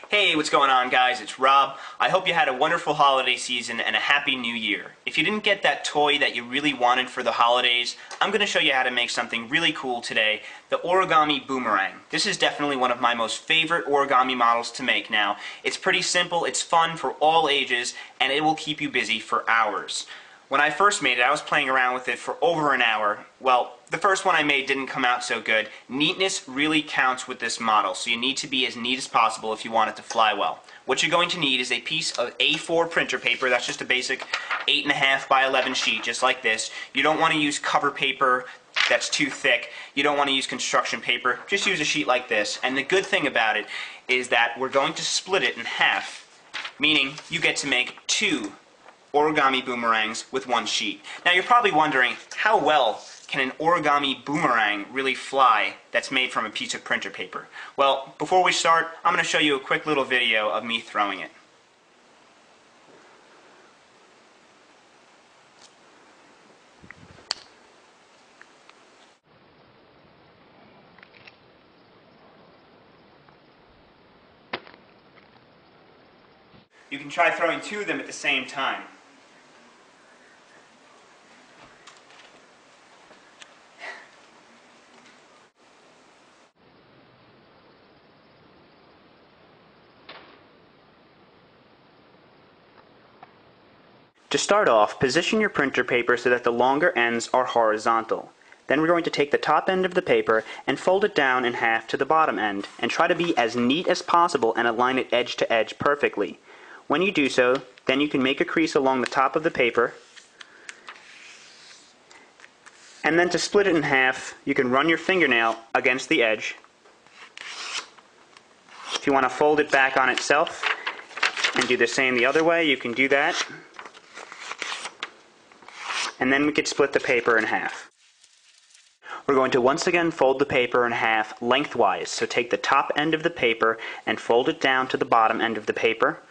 Hey, what's going on, guys? It's Rob. I hope you had a wonderful holiday season and a happy new year. If you didn't get that toy that you really wanted for the holidays, I'm going to show you how to make something really cool today, the origami boomerang. This is definitely one of my most favorite origami models to make now. It's pretty simple, it's fun for all ages, and it will keep you busy for hours. When I first made it, I was playing around with it for over an hour. Well, the first one I made didn't come out so good. Neatness really counts with this model, so you need to be as neat as possible if you want it to fly well. What you're going to need is a piece of A4 printer paper. That's just a basic 8.5 by 11 sheet, just like this. You don't want to use cover paper that's too thick. You don't want to use construction paper. Just use a sheet like this. And the good thing about it is that we're going to split it in half, meaning you get to make two origami boomerangs with one sheet. Now you're probably wondering, how well can an origami boomerang really fly that's made from a piece of printer paper? Well, before we start, I'm going to show you a quick little video of me throwing it. You can try throwing two of them at the same time. To start off, position your printer paper so that the longer ends are horizontal. Then we're going to take the top end of the paper and fold it down in half to the bottom end, and try to be as neat as possible and align it edge to edge perfectly. When you do so, then you can make a crease along the top of the paper, and then to split it in half, you can run your fingernail against the edge. If you want to fold it back on itself and do the same the other way, you can do that. And then we could split the paper in half. We're going to once again fold the paper in half lengthwise. So take the top end of the paper and fold it down to the bottom end of the paper.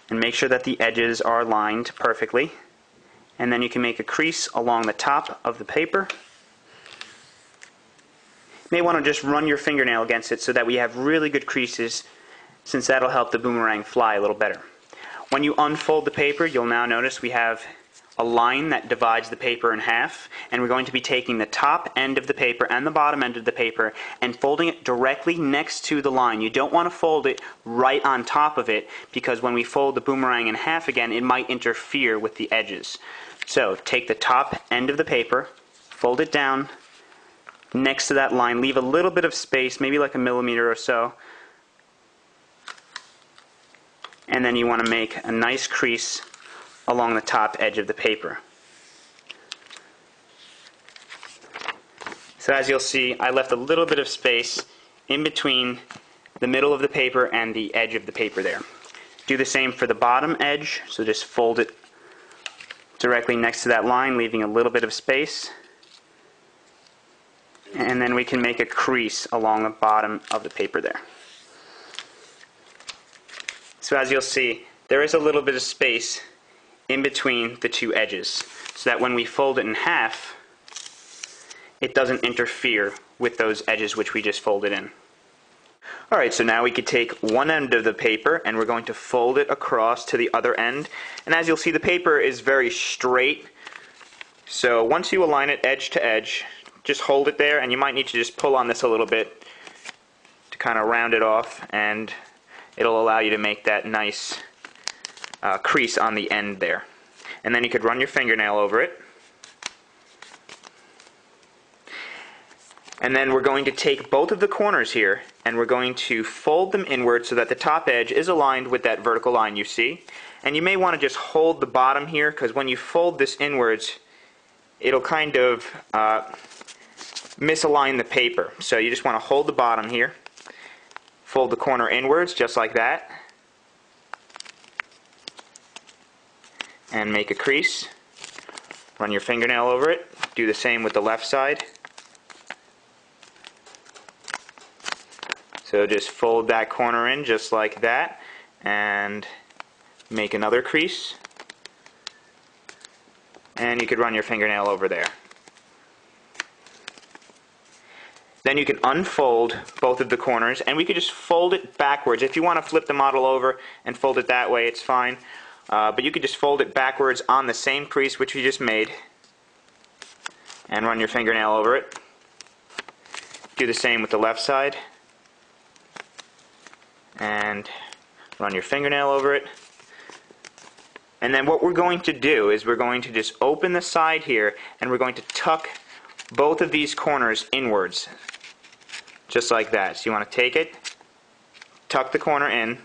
And make sure that the edges are aligned perfectly. And then you can make a crease along the top of the paper. You may want to just run your fingernail against it so that we have really good creases, since that'll help the boomerang fly a little better. When you unfold the paper, you'll now notice we have a line that divides the paper in half, and we're going to be taking the top end of the paper and the bottom end of the paper and folding it directly next to the line. You don't want to fold it right on top of it, because when we fold the boomerang in half again, it might interfere with the edges. So take the top end of the paper, fold it down next to that line, leave a little bit of space, maybe like a millimeter or so, and then you want to make a nice crease along the top edge of the paper. So as you'll see, I left a little bit of space in between the middle of the paper and the edge of the paper there. Do the same for the bottom edge, so just fold it directly next to that line, leaving a little bit of space. And then we can make a crease along the bottom of the paper there. So as you'll see, there is a little bit of space in between the two edges, so that when we fold it in half, it doesn't interfere with those edges which we just folded in. Alright, so now we could take one end of the paper and we're going to fold it across to the other end. And as you'll see, the paper is very straight, so once you align it edge to edge, just hold it there, and you might need to just pull on this a little bit to kind of round it off, and it'll allow you to make that nice crease on the end there. And then you could run your fingernail over it. And then we're going to take both of the corners here and we're going to fold them inward so that the top edge is aligned with that vertical line you see. And you may want to just hold the bottom here, because when you fold this inwards, it'll kind of misalign the paper. So you just want to hold the bottom here, fold the corner inwards just like that, and make a crease. Run your fingernail over it. Do the same with the left side. So just fold that corner in just like that and make another crease. And you could run your fingernail over there. Then you can unfold both of the corners, and we could just fold it backwards. If you want to flip the model over and fold it that way, it's fine. But you could just fold it backwards on the same crease which we just made, and run your fingernail over it. Do the same with the left side, and run your fingernail over it. And then what we're going to do is we're going to just open the side here, and we're going to tuck both of these corners inwards, just like that. So you want to take it, tuck the corner in,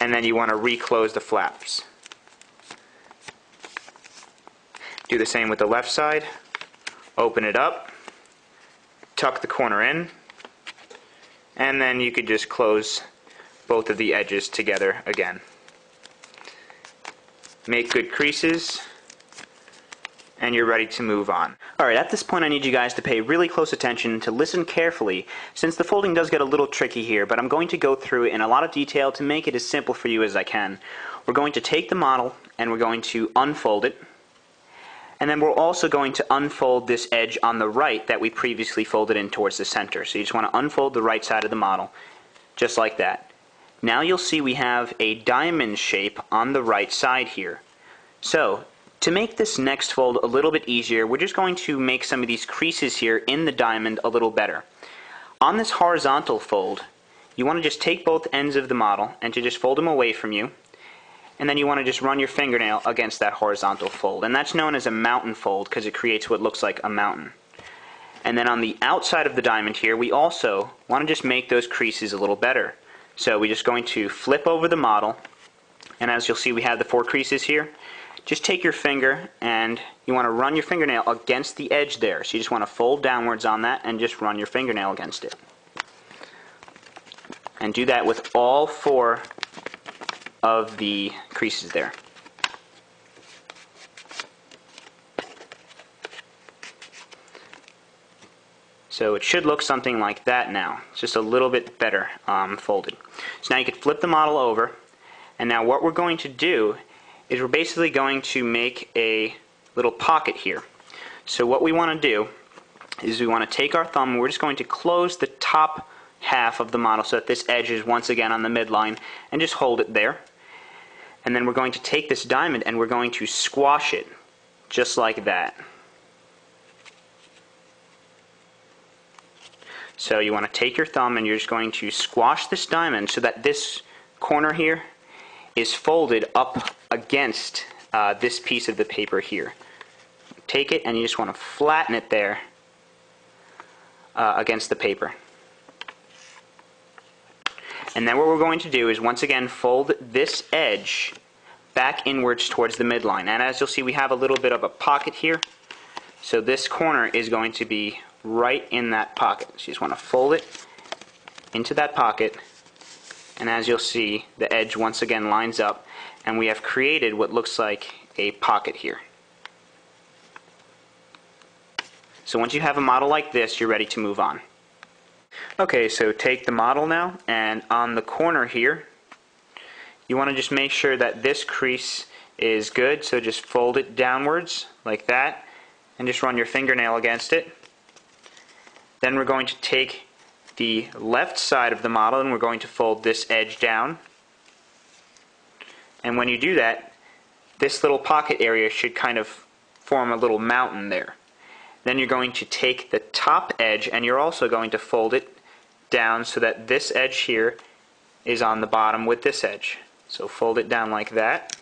and then you want to reclose the flaps. Do the same with the left side. Open it up, tuck the corner in, and then you could just close both of the edges together again. Make good creases, and you're ready to move on. Alright, at this point I need you guys to pay really close attention, to listen carefully, since the folding does get a little tricky here, but I'm going to go through it in a lot of detail to make it as simple for you as I can. We're going to take the model, and we're going to unfold it, and then we're also going to unfold this edge on the right that we previously folded in towards the center. So you just want to unfold the right side of the model, just like that. Now you'll see we have a diamond shape on the right side here. So, to make this next fold a little bit easier, we're just going to make some of these creases here in the diamond a little better. On this horizontal fold, you want to just take both ends of the model and to just fold them away from you, and then you want to just run your fingernail against that horizontal fold. And that's known as a mountain fold because it creates what looks like a mountain. And then on the outside of the diamond here, we also want to just make those creases a little better. So we're just going to flip over the model, and as you'll see we have the 4 creases here. Just take your finger and you want to run your fingernail against the edge there. So you just want to fold downwards on that and just run your fingernail against it. And do that with all 4 of the creases there. So it should look something like that now. It's just a little bit better folded. So now you can flip the model over, and now what we're going to do is we're basically going to make a little pocket here. So what we want to do is we want to take our thumb and we're just going to close the top half of the model so that this edge is once again on the midline, and just hold it there. And then we're going to take this diamond and we're going to squash it just like that. So you want to take your thumb and you're just going to squash this diamond so that this corner here is folded up against this piece of the paper here. Take it and you just want to flatten it there against the paper. And then what we're going to do is once again fold this edge back inwards towards the midline. And as you'll see, we have a little bit of a pocket here. So this corner is going to be right in that pocket. So you just want to fold it into that pocket, and as you'll see, the edge once again lines up, and we have created what looks like a pocket here. So once you have a model like this, you're ready to move on. Okay, so take the model now, and on the corner here, you want to just make sure that this crease is good, so just fold it downwards like that, and just run your fingernail against it. Then we're going to take the left side of the model and we're going to fold this edge down. And when you do that, this little pocket area should kind of form a little mountain there. Then you're going to take the top edge and you're also going to fold it down so that this edge here is on the bottom with this edge. So fold it down like that.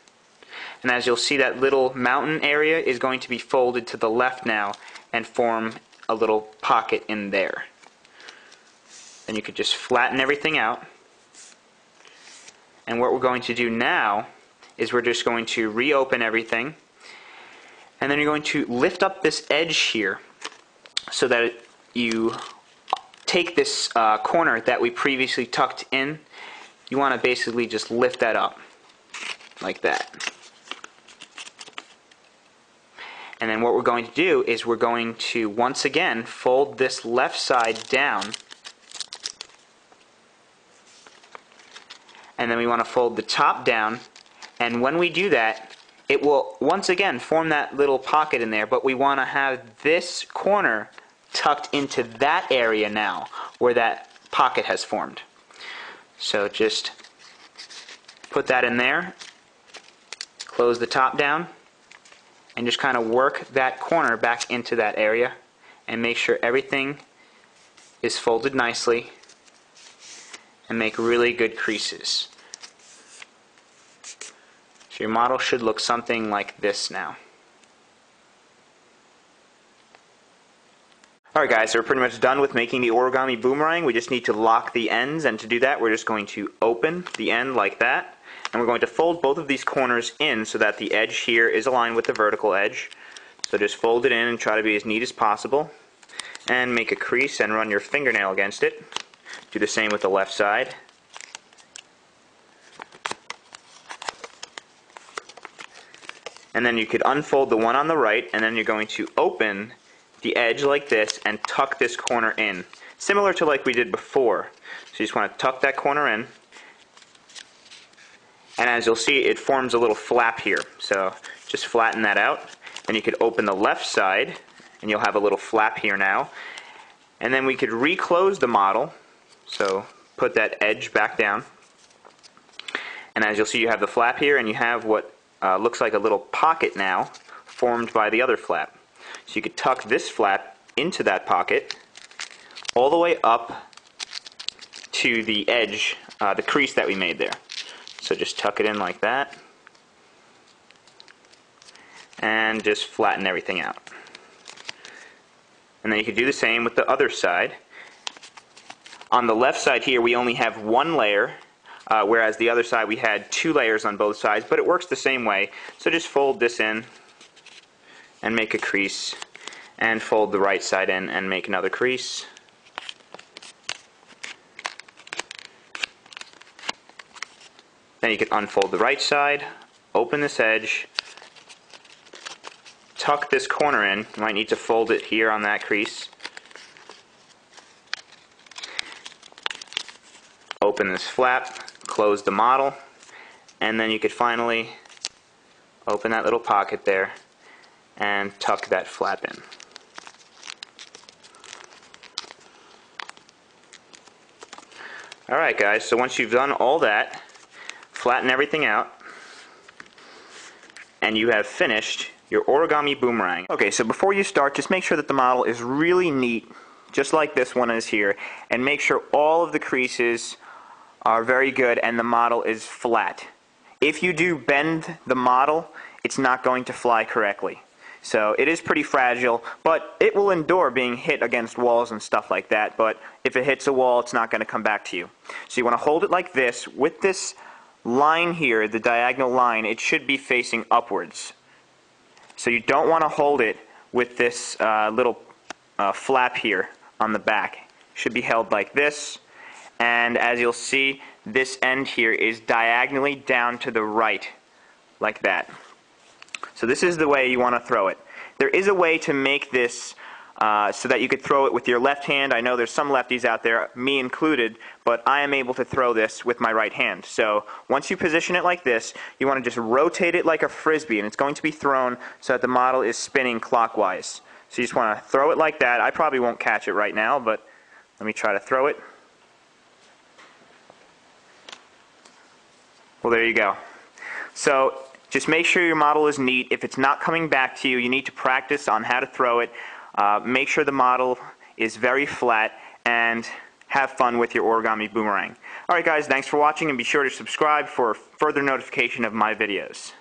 And as you'll see, that little mountain area is going to be folded to the left now and form a little pocket in there. Then you could just flatten everything out. And what we're going to do now is we're just going to reopen everything. And then you're going to lift up this edge here so that you take this corner that we previously tucked in. You want to basically just lift that up like that. And then what we're going to do is we're going to once again fold this left side down, and then we want to fold the top down, and when we do that, it will once again form that little pocket in there, but we want to have this corner tucked into that area now where that pocket has formed. So just put that in there, close the top down, and just kind of work that corner back into that area and make sure everything is folded nicely and make really good creases. So your model should look something like this now. Alright guys, so we're pretty much done with making the origami boomerang. We just need to lock the ends, and to do that we're just going to open the end like that, and we're going to fold both of these corners in so that the edge here is aligned with the vertical edge. So just fold it in and try to be as neat as possible, and make a crease and run your fingernail against it. Do the same with the left side. And then you could unfold the one on the right, and then you're going to open the edge like this and tuck this corner in, similar to like we did before. So you just want to tuck that corner in, and as you'll see, it forms a little flap here. So just flatten that out. Then you could open the left side, and you'll have a little flap here now. And then we could reclose the model. So put that edge back down, and as you'll see, you have the flap here, and you have what looks like a little pocket now formed by the other flap. So you could tuck this flap into that pocket all the way up to the edge, the crease that we made there. So just tuck it in like that and just flatten everything out. And then you could do the same with the other side. On the left side here we only have one layer, whereas the other side we had 2 layers on both sides, but it works the same way. So just fold this in and make a crease, and fold the right side in and make another crease. Then you can unfold the right side, open this edge, tuck this corner in. You might need to fold it here on that crease. Open this flap, close the model, and then you could finally open that little pocket there and tuck that flap in. Alright guys, so once you've done all that, flatten everything out, and you have finished your origami boomerang. Okay, so before you start, just make sure that the model is really neat, just like this one is here, and make sure all of the creases are very good and the model is flat. If you do bend the model, it's not going to fly correctly. So it is pretty fragile, but it will endure being hit against walls and stuff like that, but if it hits a wall, it's not going to come back to you. So you want to hold it like this. With this line here, the diagonal line, it should be facing upwards. So you don't want to hold it with this little flap here on the back. It should be held like this, and as you'll see, this end here is diagonally down to the right, like that. So this is the way you want to throw it. There is a way to make this so that you could throw it with your left hand. I know there's some lefties out there, me included, but I am able to throw this with my right hand. So once you position it like this, you want to just rotate it like a frisbee, and it's going to be thrown so that the model is spinning clockwise. So you just want to throw it like that. I probably won't catch it right now, but let me try to throw it. Well, there you go. So just make sure your model is neat. If it's not coming back to you, you need to practice on how to throw it. Make sure the model is very flat, and have fun with your origami boomerang. Alright guys, thanks for watching, and be sure to subscribe for further notification of my videos.